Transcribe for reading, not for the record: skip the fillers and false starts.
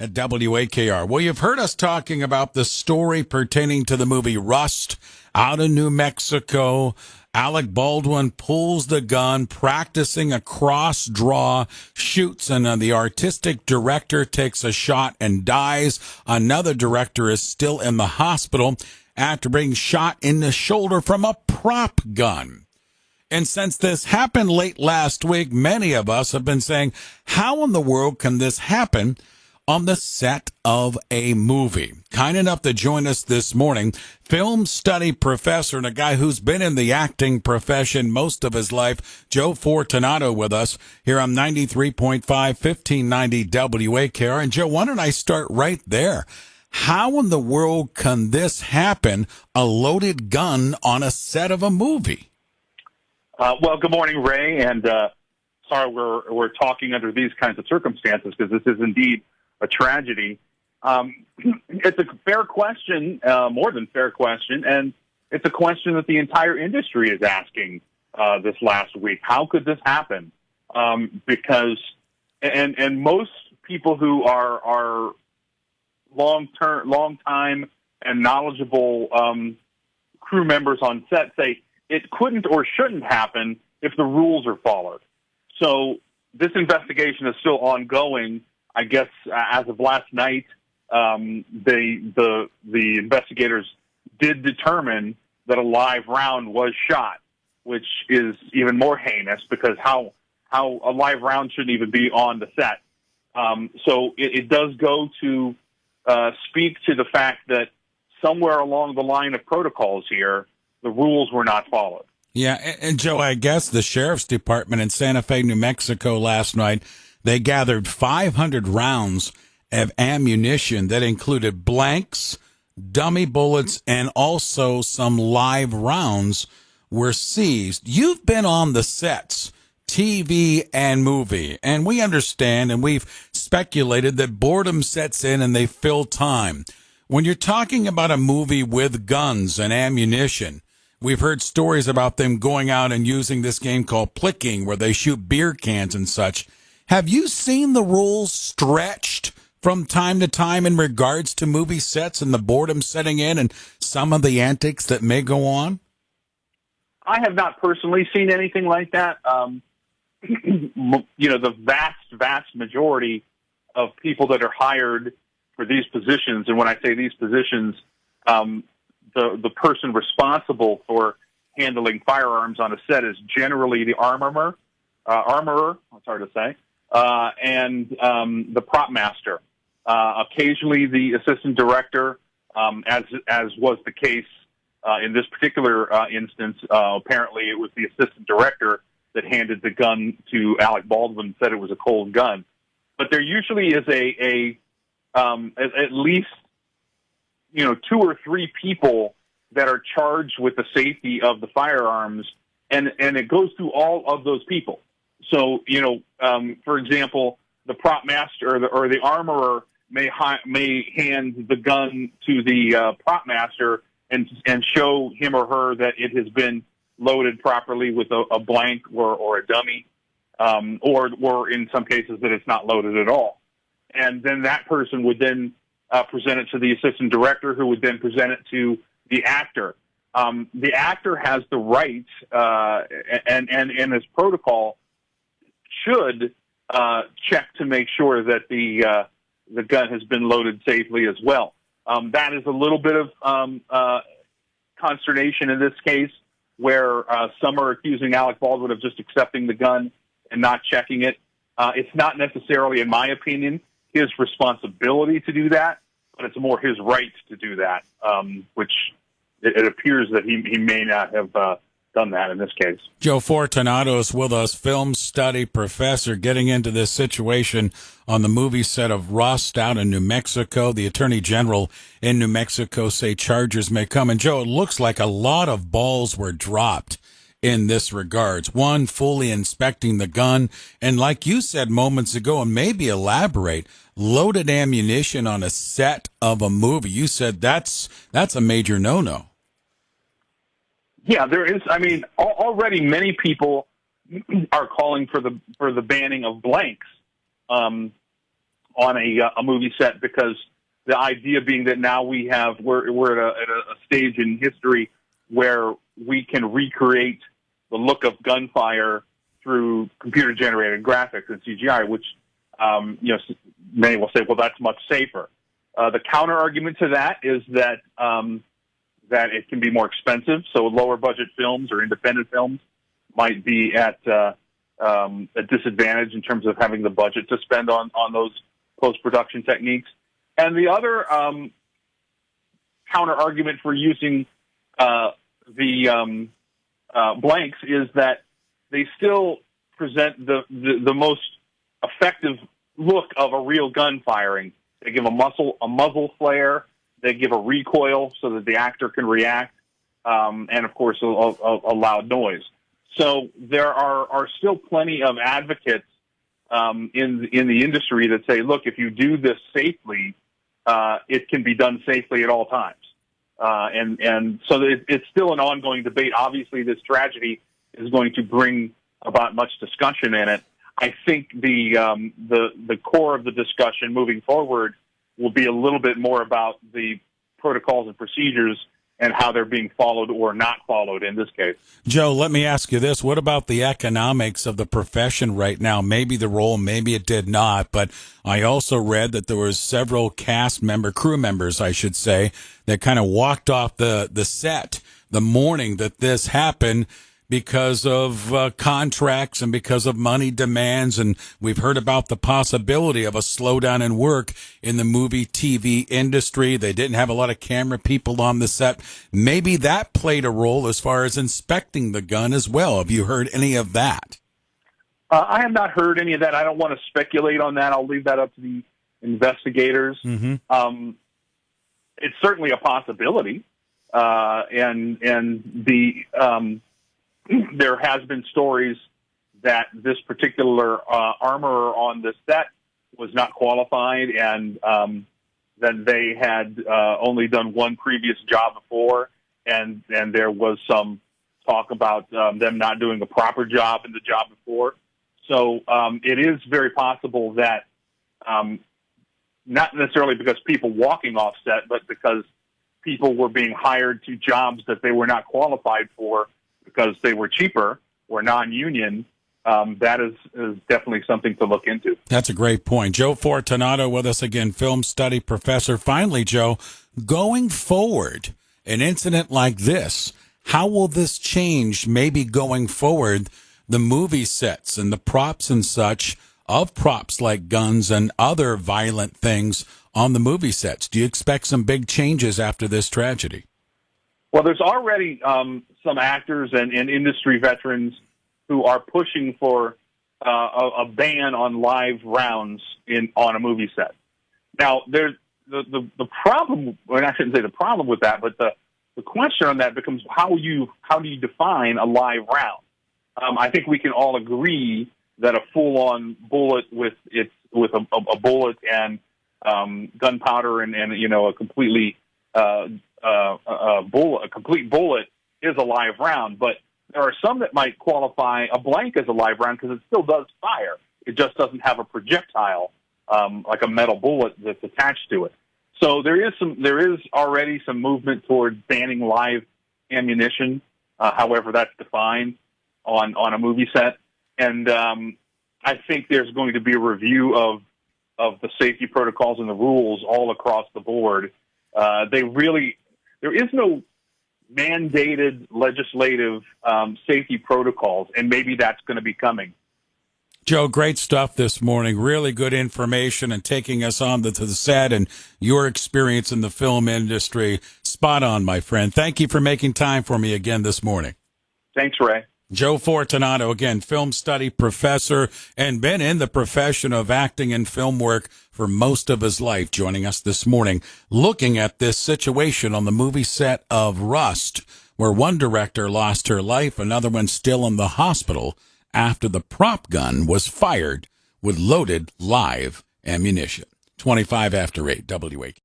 at WAKR. Well, you've heard us talking about the story pertaining to the movie Rust out in New Mexico. Alec Baldwin pulls the gun, practicing a cross draw, shoots, and the artistic director takes a shot and dies. Another director is still in the hospital after being shot in the shoulder from a prop gun. And since this happened late last week, many of us have been saying, how in the world can this happen on the set of a movie? Kind enough to join us this morning, film study professor and a guy who's been in the acting profession most of his life, Joe Fortunato, with us here on 93.5, 1590 WAKR. And Joe, why don't I start right there? How in the world can this happen, a loaded gun on a set of a movie? Well, good morning, Ray, and sorry we're talking under these kinds of circumstances because this is indeed a tragedy. It's a fair question, more than fair question, and it's a question that the entire industry is asking this last week. How could this happen? Because most people who are long time and knowledgeable crew members on set say it couldn't or shouldn't happen if the rules are followed. So this investigation is still ongoing. I guess as of last night, the investigators did determine that a live round was shot, which is even more heinous because how a live round shouldn't even be on the set. So it does go to speak to the fact that somewhere along the line of protocols here, the rules were not followed. Yeah, and Joe, I guess the sheriff's department in Santa Fe, New Mexico last night, they gathered 500 rounds of ammunition that included blanks, dummy bullets, and also some live rounds were seized. You've been on the sets, TV and movie, and we understand and we've speculated that boredom sets in and they fill time. When you're talking about a movie with guns and ammunition, we've heard stories about them going out and using this game called plicking where they shoot beer cans and such. Have you seen the rules stretched from time to time in regards to movie sets and the boredom setting in and some of the antics that may go on? I have not personally seen anything like that. The vast majority of people that are hired for these positions, and when I say these positions, the person responsible for handling firearms on a set is generally the armorer, it's hard to say, and the prop master. Occasionally the assistant director, as was the case in this particular instance. Apparently it was the assistant director that handed the gun to Alec Baldwin and said it was a cold gun. But there usually is at least 2 or 3 people that are charged with the safety of the firearms, and it goes through all of those people. So, for example, the prop master or the armorer may hand the gun to the prop master and show him or her that it has been loaded properly with a blank or a dummy, or in some cases that it's not loaded at all. And then that person would then present it to the assistant director, who would then present it to the actor. The actor has the right, and his protocol should check to make sure that the gun has been loaded safely as well. That is a little bit of consternation in this case, where some are accusing Alec Baldwin of just accepting the gun and not checking it. It's not necessarily, in my opinion, his responsibility to do that, but it's more his right to do that, which it appears that he may not have done that in this case. Joe Fortunato is with us, film study professor, getting into this situation on the movie set of Rust out in New Mexico. The attorney general in New Mexico say charges may come. And Joe, it looks like a lot of balls were dropped in this regards. One, fully inspecting the gun. And like you said moments ago, and maybe elaborate, loaded ammunition on a set of a movie. You said that's a major no-no. Yeah, there is. I mean, already many people are calling for the banning of blanks. on a movie set, because the idea being that now we're at a stage in history where we can recreate the look of gunfire through computer generated graphics and CGI, which many will say, well, that's much safer. The counter argument to that is that it can be more expensive. So lower budget films or independent films might be at a disadvantage in terms of having the budget to spend on those post-production techniques. And the other counter argument for using the blanks is that they still present the most effective look of a real gun firing. They give a muzzle flare. They give a recoil so that the actor can react, and of course a loud noise. So there are still plenty of advocates in the industry that say, look, if you do this safely, it can be done safely at all times. And so it's still an ongoing debate. Obviously, this tragedy is going to bring about much discussion in it. I think the core of the discussion moving forward will be a little bit more about the protocols and procedures and how they're being followed or not followed in this case. Joe, let me ask you this. What about the economics of the profession right now? Maybe the role, maybe it did not, but I also read that there was several crew members, I should say, that kind of walked off the set the morning that this happened because of contracts and because of money demands. And we've heard about the possibility of a slowdown in work in the movie TV industry. They didn't have a lot of camera people on the set. Maybe that played a role as far as inspecting the gun as well. Have you heard any of that? I have not heard any of that. I don't want to speculate on that. I'll leave that up to the investigators. Mm-hmm. It's certainly a possibility. And there has been stories that this particular armorer on the set was not qualified, and that they had only done one previous job before, and there was some talk about them not doing a proper job in the job before. So it is very possible that not necessarily because people walking off set, but because people were being hired to jobs that they were not qualified for because they were cheaper or non-union. That is definitely something to look into. That's a great point. Joe Fortunato with us again, film study professor. Finally, Joe, going forward, an incident like this, how will this change maybe going forward the movie sets and the props and such of props like guns and other violent things on the movie sets? Do you expect some big changes after this tragedy? Well, there's already some actors and industry veterans who are pushing for a ban on live rounds on a movie set. Now, there's the problem, or I shouldn't say the problem with that, but the question on that becomes how do you define a live round? I think we can all agree that a full-on bullet with a bullet and gunpowder and a completely a complete bullet is a live round, but there are some that might qualify a blank as a live round because it still does fire. It just doesn't have a projectile like a metal bullet that's attached to it. So there is already some movement toward banning live ammunition, however that's defined on a movie set, and I think there's going to be a review of the safety protocols and the rules all across the board. There is no mandated legislative safety protocols, and maybe that's going to be coming. Joe, great stuff this morning. Really good information and taking us on to the set and your experience in the film industry. Spot on, my friend. Thank you for making time for me again this morning. Thanks, Ray. Joe Fortunato, again, film study professor and been in the profession of acting and film work for most of his life, joining us this morning, looking at this situation on the movie set of Rust, where one director lost her life, another one still in the hospital after the prop gun was fired with loaded live ammunition. 25 after 8, WAKR.